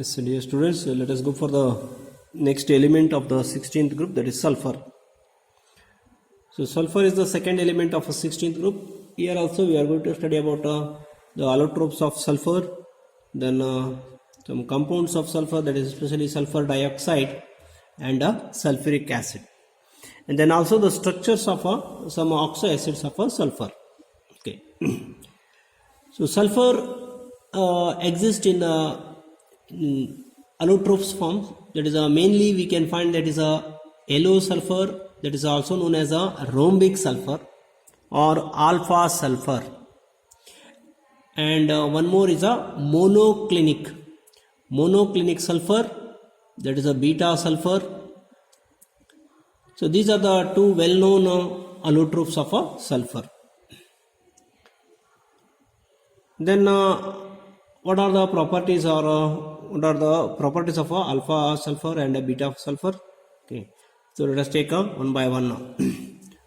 Yes, dear students, let us go for the next element of the 16th group, that is sulfur. So sulfur is the second element of a 16th group. Here also we are going to study about the allotropes of sulfur, then some compounds of sulfur, that is especially sulfur dioxide and sulfuric acid, and then also the structures of some oxo acids of sulfur. Okay. So sulfur exists in allotropes form. That is mainly we can find that is a yellow sulfur, that is also known as a rhombic sulfur or alpha sulfur, and one more is a monoclinic sulfur, that is a beta sulfur. So these are the two well known allotropes of sulfur. Then what are the properties of alpha sulfur and beta sulfur? Okay, so let us take one by one now.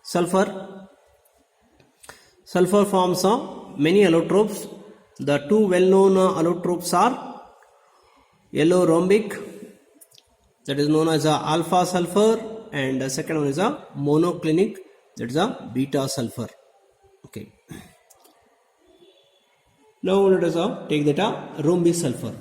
Sulfur forms many allotropes. The two well known allotropes are yellow rhombic, that is known as alpha sulfur, and the second one is a monoclinic, that is a beta sulfur. Okay. Now let us take that rhombic sulfur.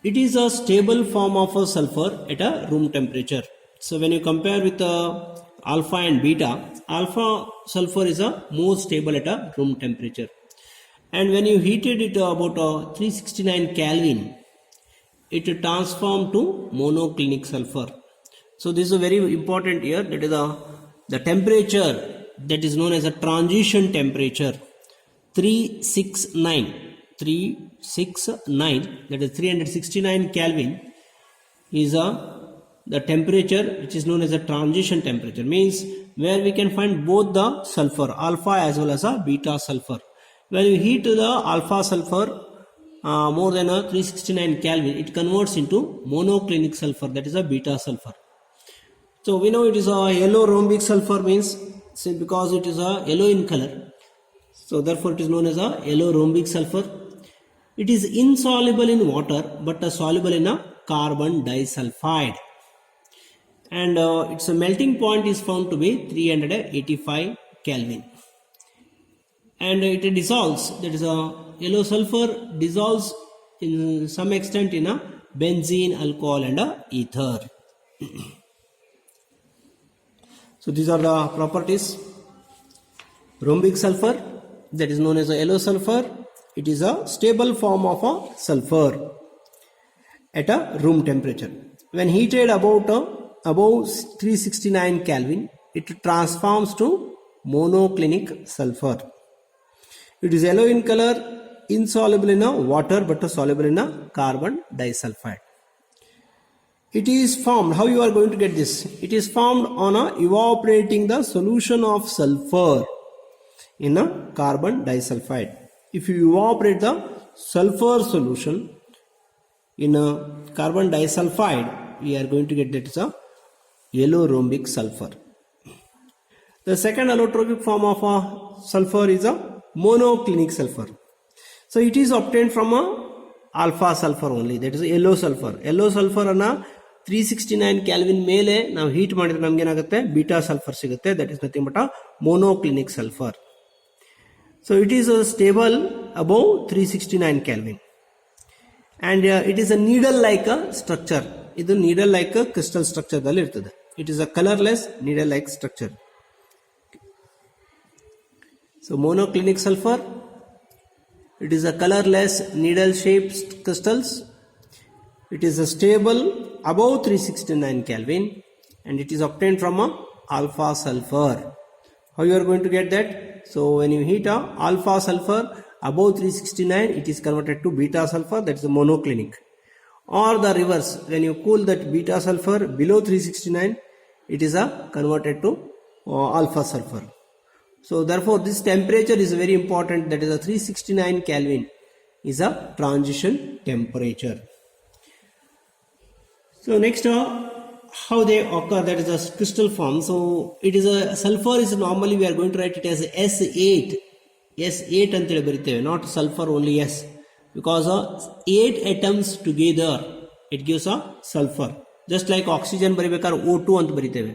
It is a stable form of a sulfur at a room temperature. So when you compare with alpha and beta, alpha sulfur is more stable at a room temperature, and when you heated it about 369 Kelvin, it transformed to monoclinic sulfur. So this is very important here. That is the temperature that is known as a transition temperature. 369, that is 369 Kelvin is the temperature which is known as a transition temperature, means where we can find both the sulfur alpha as well as a beta sulfur. When you heat the alpha sulfur more than 369 Kelvin, it converts into monoclinic sulfur, that is a beta sulfur. So we know it is a yellow rhombic sulfur, means because it is a yellow in color, so therefore it is known as a yellow rhombic sulfur. It is insoluble in water but soluble in a carbon disulfide, and its melting point is found to be 385 Kelvin, and it dissolves, that is a yellow sulfur dissolves in some extent in a benzene, alcohol and ether. So these are the properties. Rhombic sulfur, that is known as a yellow sulfur, it is a stable form of a sulfur at a room temperature. When heated above 369 Kelvin, it transforms to monoclinic sulfur. It is yellow in color, insoluble in water but soluble in carbon disulfide. It is formed, how you are going to get this? It is formed on evaporating the solution of sulfur in a carbon disulfide. If you evaporate the sulfur solution in a carbon disulfide, we are going to get that is a yellow rhombic sulfur. The second allotropic form of sulfur is a monoclinic sulfur. So it is obtained from alpha sulfur only, that is yellow sulfur. Yellow sulfur ಅನ್ನ 369 Kelvin ಮೇಲೆ ನಾವು heat ಮಾಡಿದ್ರೆ ನಮಗೆ ಏನಾಗುತ್ತೆ, beta sulphur ಸಿಗುತ್ತೆ, that is nothing but a monoclinic sulfur. So it is stable above 369 Kelvin, and it is a needle like structure. ಇದು needle like crystal structure ದಲ್ಲಿ ಇರ್ತದೆ. It is a colorless needle like structure. So monoclinic sulfur, it is a colorless needle shaped crystals. It is stable above 369 Kelvin, and it is obtained from alpha sulfur. How you are going to get that? So when you heat alpha sulfur above 369, it is converted to beta sulfur, that is a monoclinic. Or the reverse, when you cool that beta sulfur below 369, it is converted to alpha sulfur. So therefore this temperature is very important, that is a 369 Kelvin is a transition temperature. So next how they occur, that is a crystal form. So it is a sulfur is normally we are going to write it as S8 ಅಂತೇಳಿ ಬರೀತೇವೆ, not sulfur only S. because 8 atoms together it gives a sulfur. Just like oxygen ಬರಿಬೇಕಾದ್ರೆ O2 ಅಂತ ಬರಿತೇವೆ.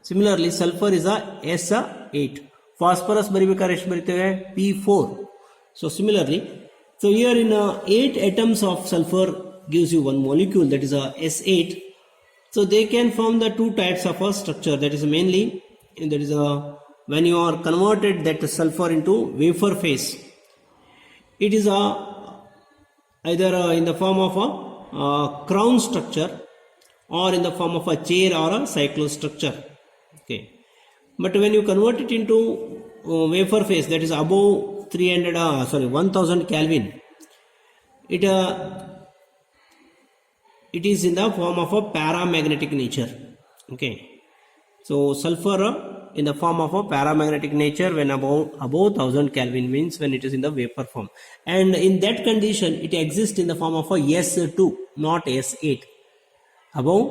Similarly, sulfur is a S8. Phosphorus ಬರಿಬೇಕಾದ್ರೆ ಎಷ್ಟು ಬರಿತೇವೆ? P4. So similarly, so here in 8 atoms of sulfur gives you one molecule, that is a S8. So they can form the two types of a structure, that is mainly, that is when you are converted that sulfur into vapor phase, it is either in the form of a crown structure or in the form of a chair or a cyclostructure. Okay, but when you convert it into vapor phase, that is above 1000 Kelvin, it is in the form of a paramagnetic nature. Okay, so sulfur in the form of a paramagnetic nature when above 1000 Kelvin, means when it is in the vapor form, and in that condition it exists in the form of a S2, not S8. Above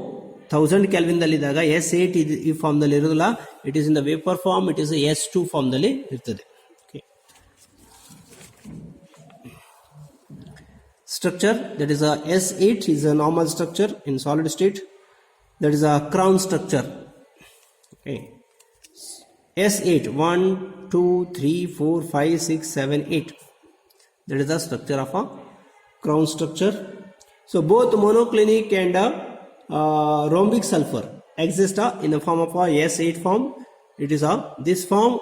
1000 Kelvin ದಲ್ಲಿದ್ದಾಗ S8 ಈ form ದಲ್ಲಿ ಇರೋದಿಲ್ಲ, it is in the vapor form, it is a S2 ಫಾರ್ಮ್ ದಲ್ಲಿ ಇರ್ತದೆ. Structure, that is a S8 is a normal structure in solid state, that is a crown structure. Okay, S8 1 2 3 4 5 6 7 8, that is the structure of a crown structure. So both monoclinic and rhombic sulfur exist in the form of a S8 form, it is this form,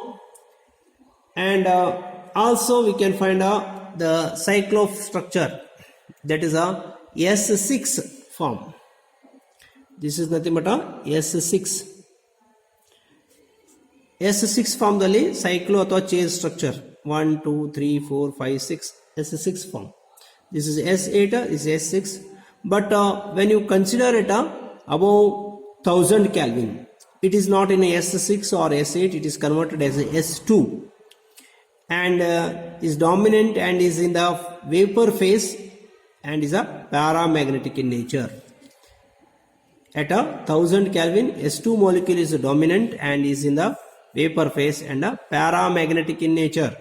and also we can find the cyclo structure, that is a S6 form. This is nothing but a S6 form ದಲ್ಲಿ cyclo ಅಥವಾ chain structure 1 2 3 4 5 6 S6 form. This is S8, is S6, but when you consider it above 1000 Kelvin, it is not in a S6 or S8, it is converted as a S2 and is dominant and is in the vapor phase and is a paramagnetic in nature. At 1000 Kelvin, S2 molecule is dominant and is in the vapor phase and paramagnetic in nature,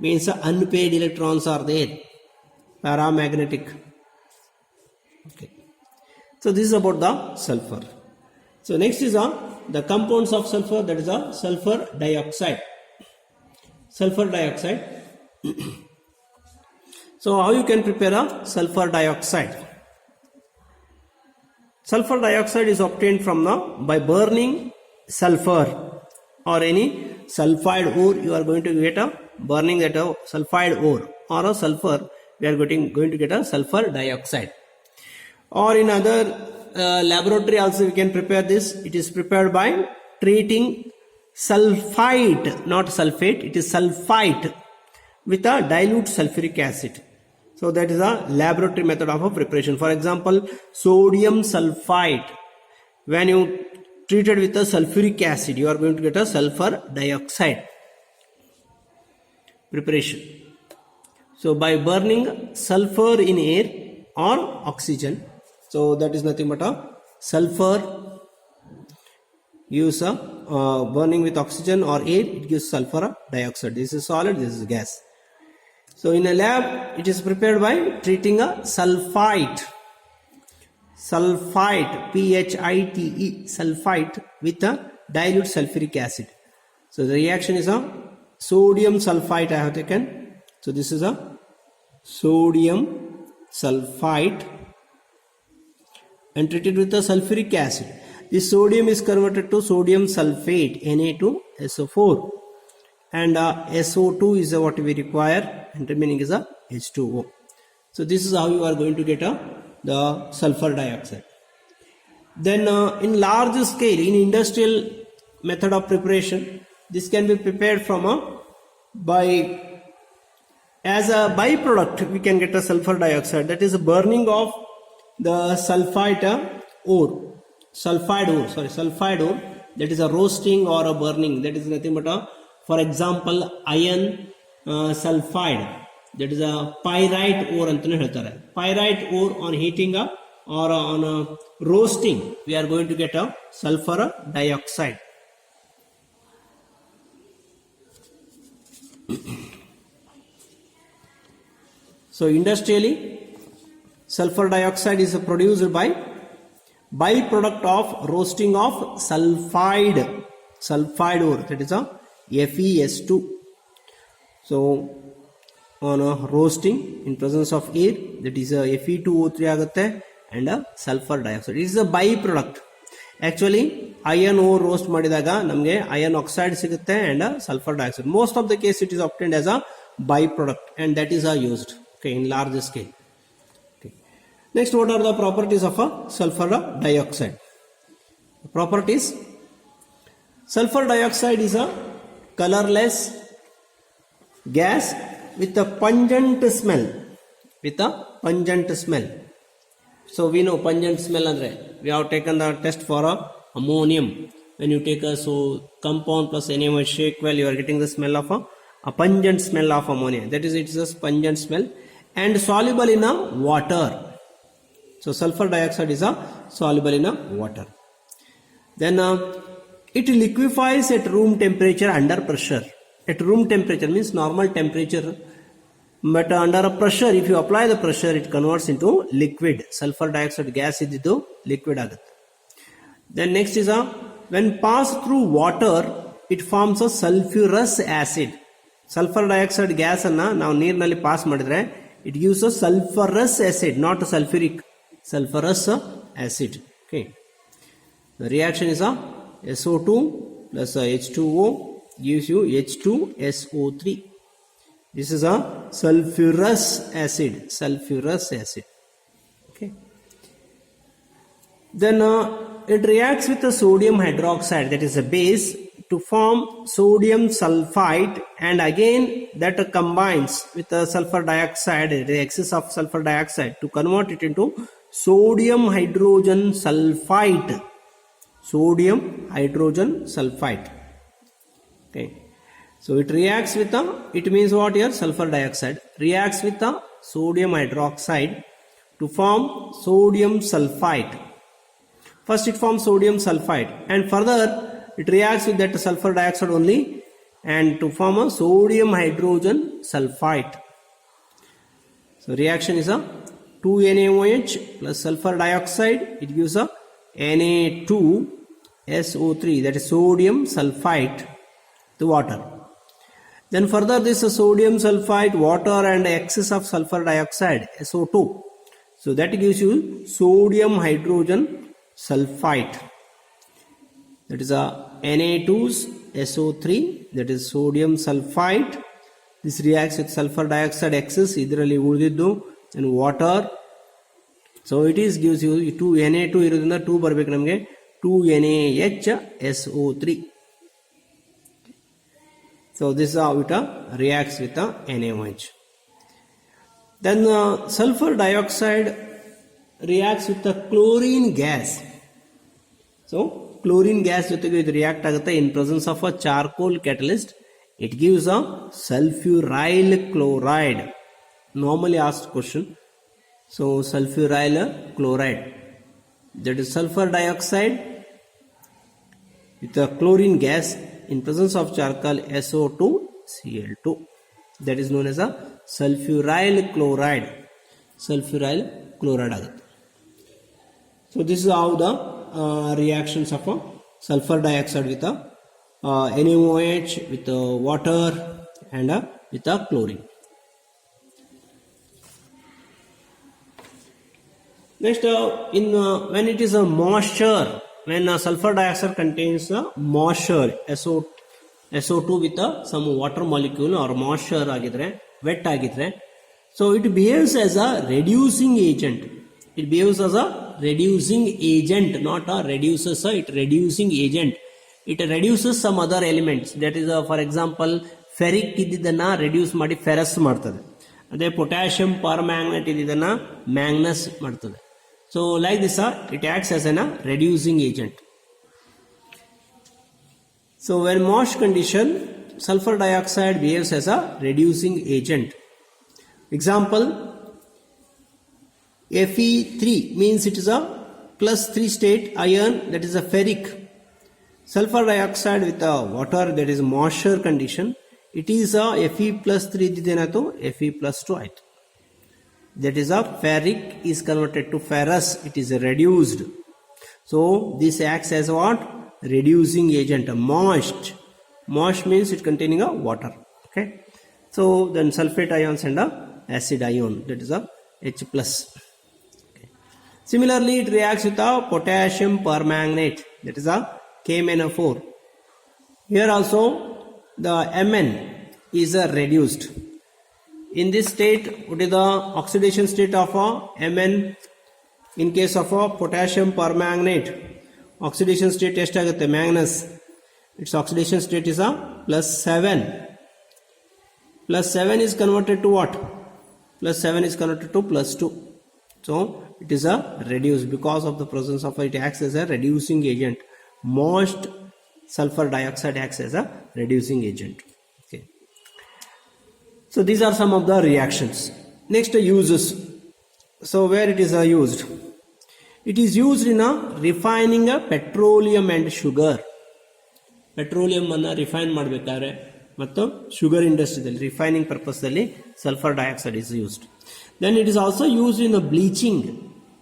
means unpaired electrons are there, paramagnetic. Okay, so this is about the sulfur. So next is the compounds of sulfur, that is sulfur dioxide. So how you can prepare a sulfur dioxide? Sulfur dioxide is obtained from by burning sulfur or any sulfide ore. You are going to get a burning that sulfide ore or a sulfur, we are going to get a sulfur dioxide. Or in other laboratory also we can prepare this. It is prepared by treating sulfite, not sulfate, it is sulfite with a dilute sulfuric acid. So that is a laboratory method of a preparation. For example, sodium sulfite, when you treat it with a sulfuric acid, you are going to get a sulfur dioxide preparation. So by burning sulfur in air or oxygen, so that is nothing but a sulfur gives a burning with oxygen or air, it gives sulfur dioxide. This is solid, this is gas. So in a lab it is prepared by treating a sulfite PHITE sulfite with a dilute sulfuric acid. So the reaction is a sodium sulfite I have taken. So this is a sodium sulfite and treated with a sulfuric acid. This sodium is converted to sodium sulfate, Na2SO4, and SO2 is what we require, and remaining is a H2O. So this is how you are going to get the sulfur dioxide. Then in large scale, in industrial method of preparation, this can be prepared from as a byproduct we can get a sulfur dioxide, that is burning of the sulfide ore, that is a roasting or a burning, that is nothing but for example iron sulfide, that is a pyrite ore antane ಹೇಳ್ತಾರೆ. Pyrite ore on heating or on roasting, we are going to get a sulfur dioxide. So industrially Sulfur dioxide is produced by byproduct of roasting of sulfide ore, that is a FeS2. So on a roasting in presence of air, that is a Fe2O3 agutte and a sulfur dioxide. It is a byproduct. Actually iron ore roast ಮಾಡಿದಾಗ ನಮಗೆ iron oxide ಸಿಗುತ್ತೆ and sulfur dioxide. Most of the case it is obtained as a byproduct and that is used, okay, in large scale. Okay. Next, what are the properties of a sulfur dioxide? The properties: sulfur dioxide is a colorless gas with a pungent smell. So we know pungent smell andre. We have taken the test for ammonium. When you take a compound plus NaOH shake well, you are getting the smell of a pungent smell of ammonia. That is, it is a pungent smell and soluble in a water. So sulfur dioxide is soluble in a water. Then it liquefies at room temperature under pressure. At room temperature means normal temperature, but under a pressure, if you apply the pressure, it converts into liquid. Sulfur dioxide gas ididu liquid agutte. Then next is when passed through water, it forms a sulfurous acid. Sulfur dioxide gas anna now neernalli pass madidre, it gives a sulfurous acid, not a sulfuric. Sulfurous acid. Okay. The reaction is SO2 plus H2O gives you H2SO3. This is a sulfurous acid. Okay. Then it reacts with the sodium hydroxide, that is a base, to form sodium sulfite, and again that combines with the sulfur dioxide, the excess of sulfur dioxide, to convert it into sodium hydrogen sulfite. Okay. So it reacts with it means what here? Sulfur dioxide reacts with the sodium hydroxide to form sodium sulfite. First it forms sodium sulfite and further it reacts with that sulfur dioxide only and to form a sodium hydrogen sulfite. So reaction is 2NaOH plus sulfur dioxide. It gives a Na2SO3, that is sodium sulfite, to water. Then further this sodium sulfite, water and excess of sulfur dioxide, SO2. So that gives you sodium hydrogen sulfite. That is a Na2SO3, that is sodium sulfite. This reacts with sulfur dioxide excess, idralli ulididdu, and water. So it is gives you 2 Na2 irodinda 2 barbeku namage 2 NaHSO3. So this is how it reacts with the NaOH. Then sulfur dioxide reacts with the chlorine gas. So chlorine gas jotege idu react agutte in presence of a charcoal catalyst. It gives a sulfuryl chloride. Normally asked question. So sulfuryl chloride, that is sulfur dioxide with a chlorine gas in presence of charcoal SO2Cl2, that is known as a sulfuryl chloride. So this is how the reactions of sulfur dioxide with NaOH, with water and with chlorine. Next, when it is a moisture, when sulfur dioxide contains moisture, SO2 with some water molecule or moisture agidre, wet agidre, so it behaves as a reducing agent. It behaves as a reducing agent, not a reduces, it reducing agent. It reduces some other elements. That is, for example, ferric ididana reduce ಮಾಡಿ ferrous ಮಾಡ್ತದೆ. ಅದೇ potassium permanganate ididana manganese ಮಾಡ್ತದೆ. So like this, it acts as a reducing agent. So when moist condition, sulfur dioxide behaves as a reducing agent. Example, Fe3 means it is a +3 state ion, that is a ferric. Sulfur dioxide with water, that is moisture condition, it is a Fe+3 ididenato Fe+2 ಆಯ್ತು. that is a ferric is converted to ferrous, it is reduced. So this acts as what? Reducing agent. Moist means it containing a water. Okay, so then sulfate ions and a acid ion, that is a H plus. Okay. Similarly, it reacts with a potassium permanganate, that is a KMnO4. Here also the Mn is reduced. In this state, what is the oxidation state of a Mn? In case of a potassium permanganate, oxidation state estaಗುತ್ತೆ manganese, its oxidation state is a +7. +7 is converted to what? +7 is converted to +2. So it is a reduced because of the presence of it acts as a reducing agent. Most sulfur dioxide acts as a reducing agent. Okay. So these are some of the reactions. Next, uses. So where it is used? It is used in refining a petroleum and sugar. Petroleum ಅನ್ನು refine ಮಾಡಬೇಕಾದ್ರೆ ಮತ್ತು sugar industry refining purpose ದಲ್ಲಿ sulfur dioxide is used. Then it is also used in the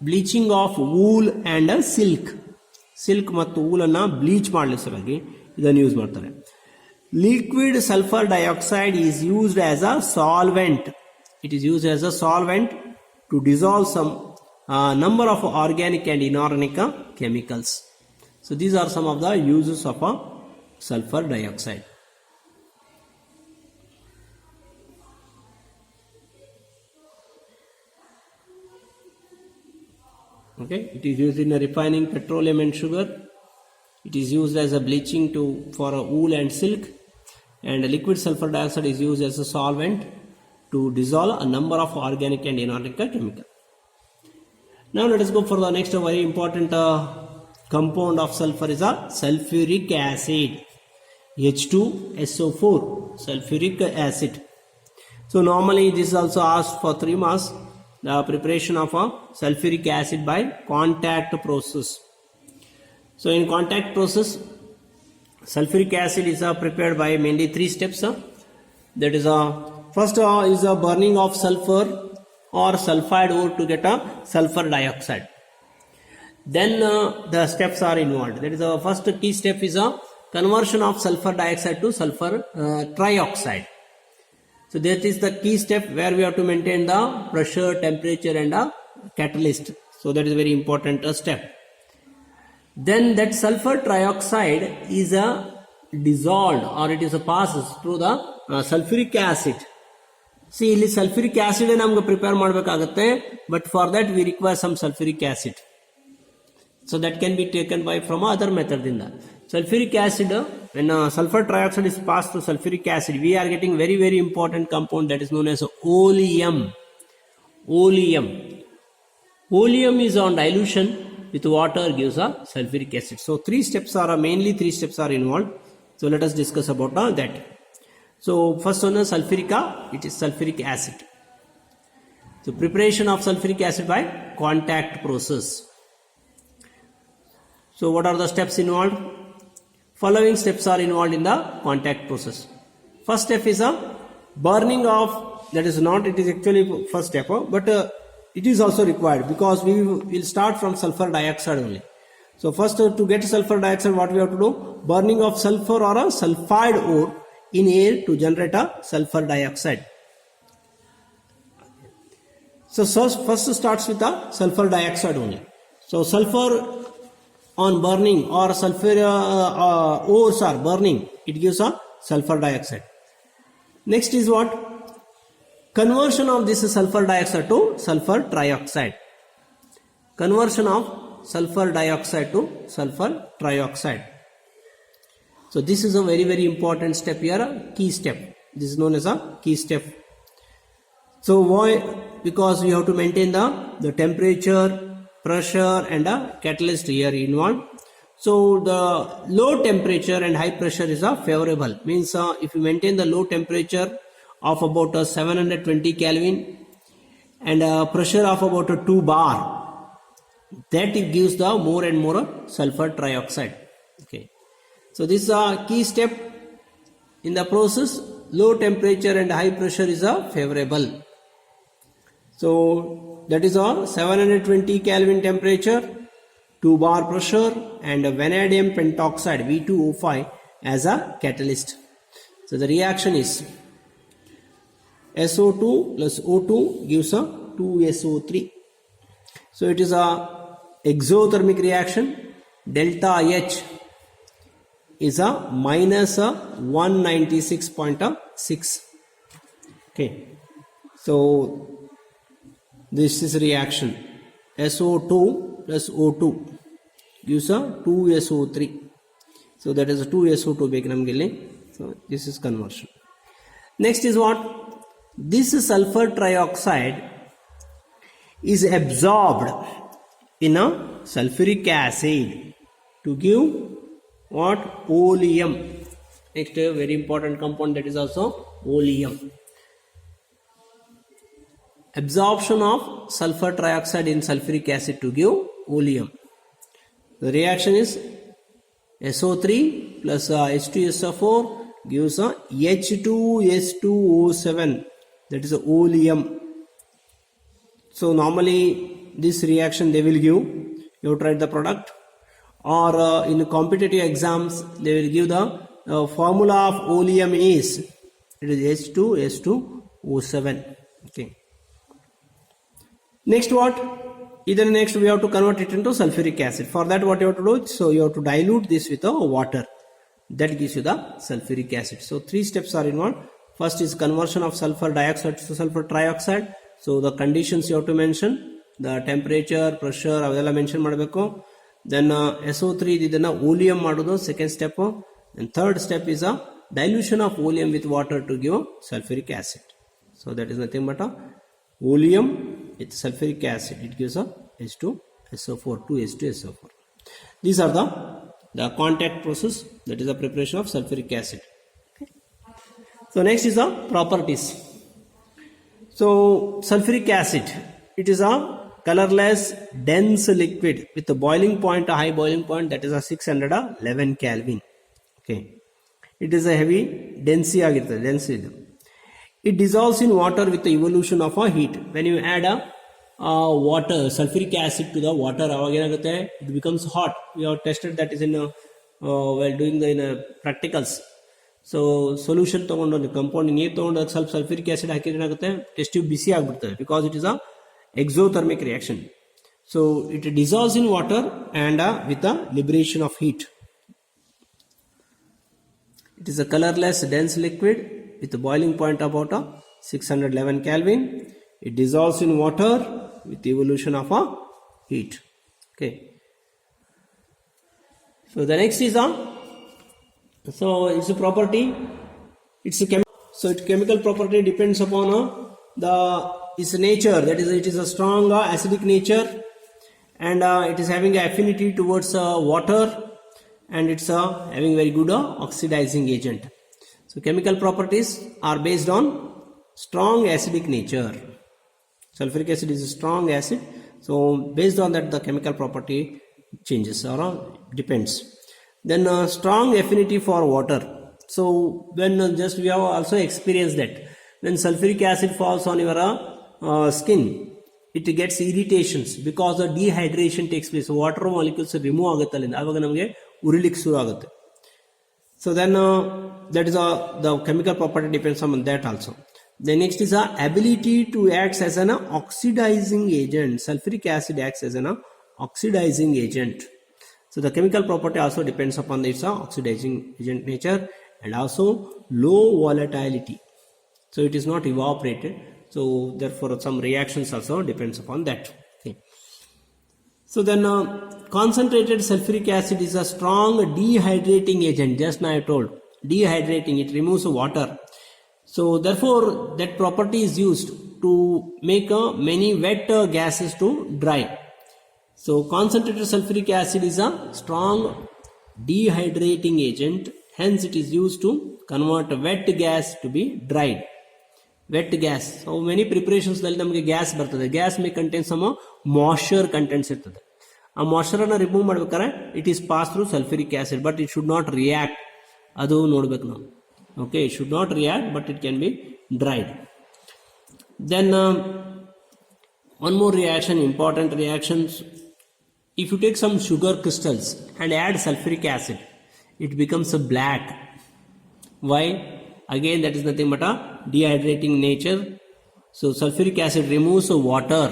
bleaching of wool and silk. Silk ಮತ್ತು wool ಅನ್ನು bleach ಮಾಡಲಿಕ್ಕೆ ಸಲುವಾಗಿ ಇದನ್ನು use ಮಾಡ್ತಾರೆ. Liquid sulfur dioxide is used as a solvent. It is used as a solvent to dissolve some number of organic and inorganic chemicals. So these are some of the uses of sulfur dioxide. Okay, it is used in refining petroleum and sugar. It is used as a bleaching for wool and silk, and liquid sulfur dioxide is used as a solvent to dissolve a number of organic and inorganic chemicals. Now let us go for the next very important compound of sulfur is a sulfuric acid, H2SO4, sulfuric acid. So normally this is also asked for 3 marks, the preparation of a sulfuric acid by contact process. So in contact process, sulfuric acid is prepared by mainly 3 steps. That is first is a burning of sulfur or sulfide ore to get a sulfur dioxide. Then the steps are involved. That is the first key step is a conversion of sulfur dioxide to sulfur trioxide. So that is the key step where we have to maintain the pressure, temperature and a catalyst. So that is a very important step. Then that sulfur trioxide is dissolved or it is passes through the sulfuric acid. See, ಇಲ್ಲಿ sulfuric acid ನಮಗೆ prepare ಮಾಡಬೇಕಾಗುತ್ತೆ, but for that we require some sulfuric acid. So that can be taken by from other method ಇಂದ. Sulfuric acid, when sulfur trioxide is passed to sulfuric acid, we are getting very very important compound that is known as oleum. Oleum is on dilution with water gives a sulfuric acid. So mainly three steps are involved. So let us discuss about that. So first one is sulfurica, it is sulfuric acid. So preparation of sulfuric acid by contact process. So what are the steps involved? Following steps are involved in the contact process. First step is a burning of, that is not, it is actually first step, but it is also required because we will start from sulfur dioxide only. So first to get sulfur dioxide, what we have to do? Burning of sulfur or a sulfide ore in air to generate a sulfur dioxide. So first starts with the sulfur dioxide only. So sulfur on burning or sulfur ores are burning, it gives a sulfur dioxide. Next is what? Conversion of this sulfur dioxide to sulfur trioxide. Conversion of sulfur dioxide to sulfur trioxide. So this is a very very important step here, a key step. This is known as a key step. So why? Because we have to maintain the temperature, pressure and a catalyst here involved. So the low temperature and high pressure is favorable. Means if you maintain the low temperature of about 720 Kelvin and pressure of about 2 bar, that it gives the more and more sulfur trioxide. Okay. So this is a key step in the process. Low temperature and high pressure is favorable. So that is all. 720 Kelvin temperature, 2 bar pressure, and a vanadium pentoxide V2O5 as a catalyst. So the reaction is SO2 plus O2 gives a 2SO3. So it is a exothermic reaction. Delta H is a minus 196.6. Okay. So this is reaction. SO2 plus O2 gives a 2SO3. So that is a 2SO2 Bekanam. So this is conversion. Next is what? This sulfur trioxide is absorbed in a sulfuric acid to give what? Oleum. Next, a very important compound, that is also oleum. Absorption of sulfur trioxide in sulfuric acid to give oleum. The reaction is SO3 plus H2SO4 gives a H2S2O7, that is oleum. So normally this reaction they will give, you have tried the product, or in competitive exams they will give the formula of oleum is, it is H2S2O7. Okay. Next what? Either next we have to convert it into sulfuric acid. For that what you have to do? So you have to dilute this with water. That gives you the sulfuric acid. So 3 steps are involved. First is conversion of sulfur dioxide to sulfur trioxide. So the conditions you have to mention, the temperature, pressure, avella mention madbeku. Then SO3 idana oleum madudu, second step. And third step is a dilution of oleum with water to give sulfuric acid. So that is nothing but a oleum with sulfuric acid. It gives a H2SO4, 2H2SO4. These are the contact process, that is the preparation of sulfuric acid. Okay. So next is the properties. So sulfuric acid, it is a colorless dense liquid with a boiling point, a high boiling point, that is a 611 Kelvin. Okay. It is a heavy density. It dissolves in water with the evolution of a heat. When you add a water, sulfuric acid to the water, it becomes hot. We have tested that is in while doing the practicals. So solution ತಗೊಂಡು compound ನೀರು ತಗೊಂಡು ಸ್ವಲ್ಪ sulfuric acid ಹಾಕಿದ್ರೆ ಏನಾಗುತ್ತೆ, test tube ಬಿಸಿ ಆಗಿಬಿಡ್ತದೆ, because it is a exothermic reaction. So it dissolves in water and with the liberation of heat. It is a colorless dense liquid with a boiling point about 611 Kelvin. It dissolves in water with the evolution of heat. Okay. So the next is so its property. Its chemical property depends upon its nature. That is, it is a strong acidic nature, and it is having affinity towards water, and it's having very good oxidizing agent. So chemical properties are based on strong acidic nature. Sulfuric acid is a strong acid, so based on that the chemical property changes or depends. Then strong affinity for water. So when just we have also experienced that when sulfuric acid falls on your skin, it gets irritations because the dehydration takes place. Water molecules remove aguttalind avaga namage urilik shuru agutte. So then that is the chemical property depends on that also. The next is ability to act as an oxidizing agent. Sulfuric acid acts as an oxidizing agent. So the chemical property also depends upon its oxidizing agent nature, and also low volatility. So it is not evaporated. So therefore some reactions also depends upon that. Okay. So then concentrated sulfuric acid is a strong dehydrating agent. Just now I told, dehydrating, it removes water. So therefore that property is used to make many wet gases to dry. So concentrated sulfuric acid is a strong dehydrating agent, hence it is used to convert wet gas to be dried. Wet gas. So many preparations dalli namage gas bartade. Gas may contain some moisture contents irtade. A moisture ana remove madbekare it is passed through sulfuric acid, but it should not react. Adu nodbeku now. Okay, it should not react, but it can be dried. Then One more reaction, important reactions. If you take some sugar crystals and add sulfuric acid, it becomes a black. Why? Again, that is nothing but a dehydrating nature. So sulfuric acid removes water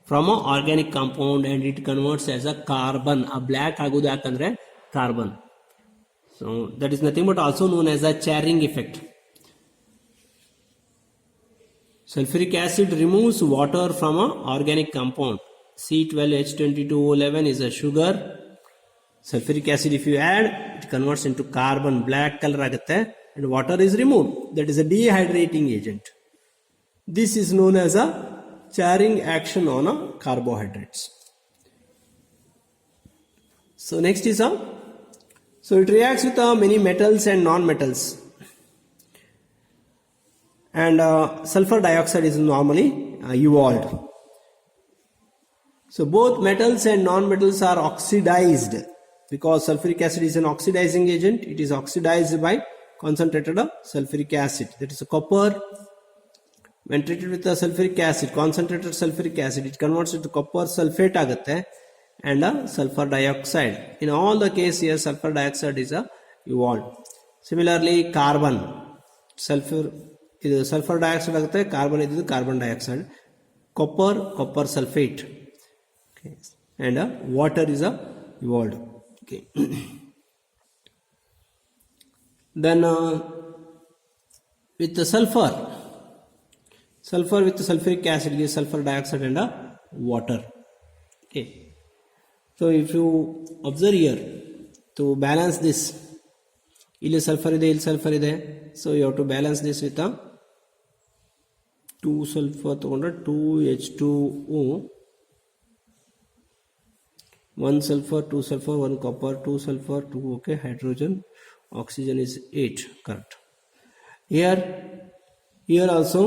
from an organic compound and it converts as a carbon. A black agudu yakandre carbon. So that is nothing but also known as a charring effect. Sulfuric acid removes water from an organic compound. C12H22O11 is a sugar. Sulfuric acid if you add, it converts into carbon, black color agutte, and water is removed. That is a dehydrating agent. This is known as a charring action on a carbohydrates. So next is so it reacts with many metals and non-metals. And sulfur dioxide is normally evolved. So both metals and non-metals are oxidized because sulfuric acid is an oxidizing agent. It is oxidized by concentrated sulfuric acid. That is a copper. When treated with a sulfuric acid, concentrated sulfuric acid, it converts into copper sulfate agutte and sulfur dioxide. In all the cases here, sulfur dioxide is evolved. Similarly, carbon, sulfur dioxide agutte, carbon is carbon dioxide, copper sulfate, okay, and water is evolved. Okay. Then with the sulfur with the sulfuric acid gives sulfur dioxide and water. Okay. So if you observe here, to balance this, ಇಲ್ಲಿ sulfur ಇದೆ, so you have to balance this with 2 sulfur ತಗೊಂಡ್ರೆ 2H2O, 1 sulfur, 2 sulfur, 1 copper, 2 sulfur, 2 okay, hydrogen, oxygen is 8, correct. Here also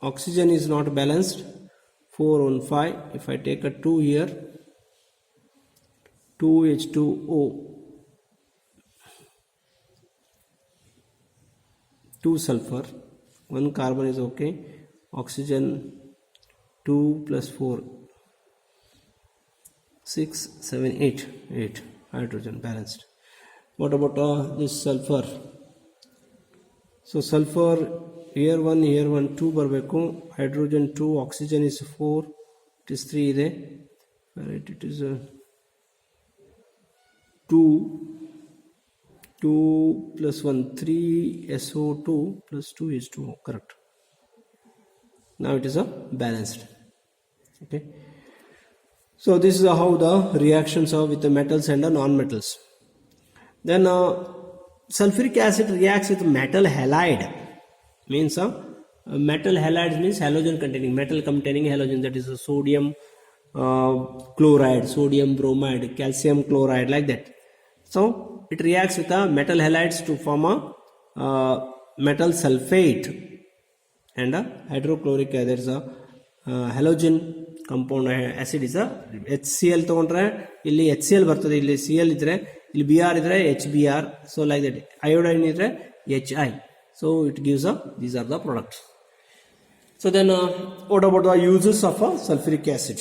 oxygen is not balanced, 4 on 5. If I take a 2 here, 2H2O, 2 sulfur, 1 carbon is okay, oxygen 2 plus 4, 6, 7, 8 hydrogen balanced. What about this sulfur? So sulfur here 1 2 ಬರಬೇಕು, hydrogen 2, oxygen is 4, it is 3 ಇದೆ, right, it is 2 plus 1 3 SO2 plus 2 H2O, correct. Now it is balanced. Okay, so this is how the reactions are with the metals and the non-metals. Then sulfuric acid reacts with metal halide. Means metal halides means halogen containing, metal containing halogen, that is sodium chloride, sodium bromide, calcium chloride, like that. So it reacts with metal halides to form a metal sulfate and hydrochloric, there is a halogen compound acid is HCl ತಗೊಂಡ್ರೆ ಇಲ್ಲಿ HCl ಬರ್ತದೆ, ಇಲ್ಲಿ Cl ಇದ್ರೆ ಇಲ್ಲಿ Br ಇದ್ರೆ HBr, so like that, iodine ಇದ್ರೆ HI, so it gives these are the products. So then what about the uses of sulfuric acid?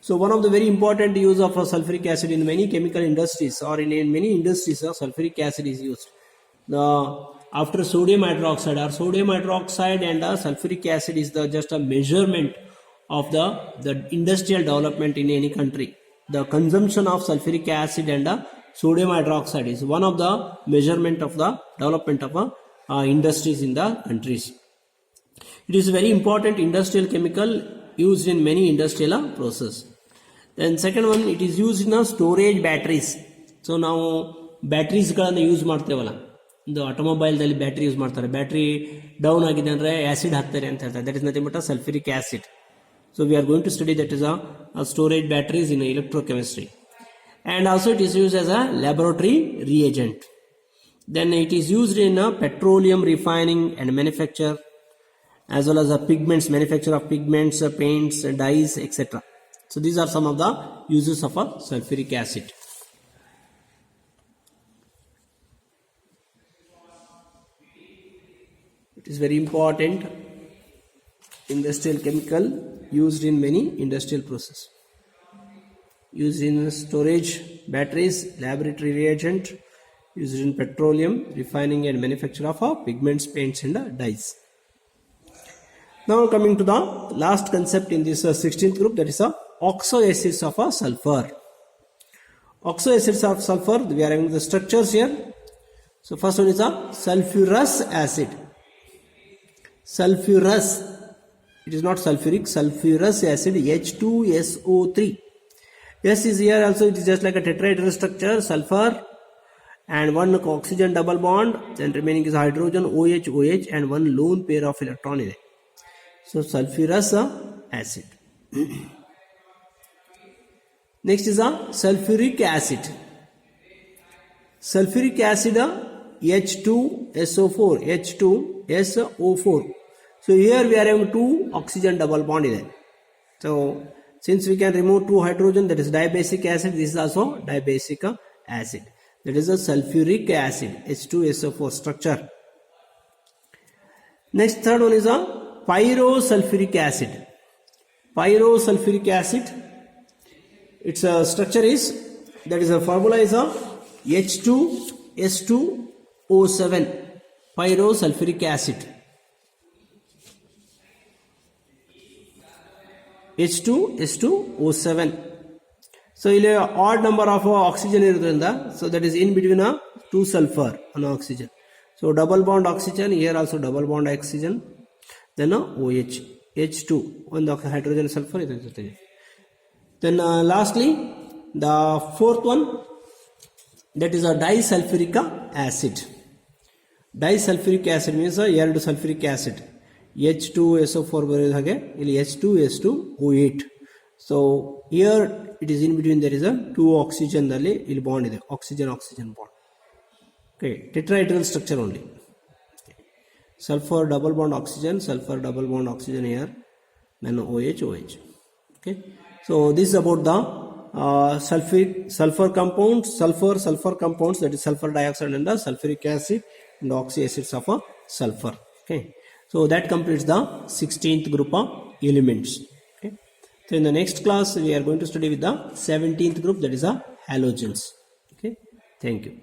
So one of the very important use of sulfuric acid in many chemical industries or in many industries, sulfuric acid is used. After sodium hydroxide and sulfuric acid is just a measurement of the industrial development in any country. The consumption of sulfuric acid and sodium hydroxide is one of the measurement of the development of industries in the countries. It is a very important industrial chemical used in many industrial process. Then second one, it is used in storage batteries. So now batteries ಗಳನ್ನು use ಮಾಡ್ತೇವಲ್ಲ, ಒಂದು ಆಟೋಮೊಬೈಲ್ದಲ್ಲಿ battery use ಮಾಡ್ತಾರೆ, battery down ಆಗಿದೆ ಅಂದರೆ acid ಹಾಕ್ತಾರೆ ಅಂತ ಹೇಳ್ತಾರೆ, that is nothing but sulphuric acid. So we are going to study that is a storage batteries in electrochemistry, and also it is used as a laboratory reagent. Then it is used in petroleum refining and manufacture, as well as pigments, manufacture of pigments, paints, dyes, etc. So these are some of the uses of sulfuric acid. It is very important industrial chemical used in many industrial process. Used in storage, batteries, laboratory reagent, used in petroleum, refining and manufacture of pigments, paints and dyes. Now coming to the last concept in this 16th group, that is oxo acids of sulfur. Oxo acids of sulfur, we are having the structures here. So first one is a sulfurous acid. Sulfurous, it is not sulfuric, sulfurous acid H2SO3. S is here also, it is just like a tetrahedral structure, sulfur and one oxygen double bond, then remaining is hydrogen OH and one lone pair of electron in it. So sulfurous acid. Next is a sulfuric acid. Sulfuric acid H2SO4. So here we are having two oxygen double bond in it. So since we can remove two hydrogen, that is dibasic acid, this is also dibasic acid. That is a sulfuric acid H2SO4 structure. Next, third one is a pyrosulfuric acid. Pyrosulfuric acid, its structure is, that is a formula is a H2S2O7, pyrosulfuric acid. H2S2O7. So ಇಲ್ಲಿ odd number of oxygen ಇರೋದ್ರಿಂದ, so that is in between two sulfur on oxygen. So double bond oxygen, here also double bond oxygen, then OH, H2, one hydrogen sulfur. Then lastly, the fourth one, that is a disulfuric acid. Disulfuric acid means ಎರಡು sulfuric acid. H2SO4 ಬರೋದು ಹಾಗೆ ಇಲ್ಲಿ H2S2O8. So here it is in between, there is a two oxygen ದಲ್ಲಿ ಇಲ್ಲಿ bond ಇದೆ, oxygen bond. Okay, tetrahedral structure only. Sulfur double bond oxygen, sulfur double bond oxygen here, then OH. Okay, so this is about the sulfur compounds, sulfur compounds, that is sulfur dioxide and the sulfuric acid and oxy acids of sulfur. Okay, so that completes the 16th group of elements. Okay, so in the next class we are going to study with the 17th group, that is halogens. Okay, thank you.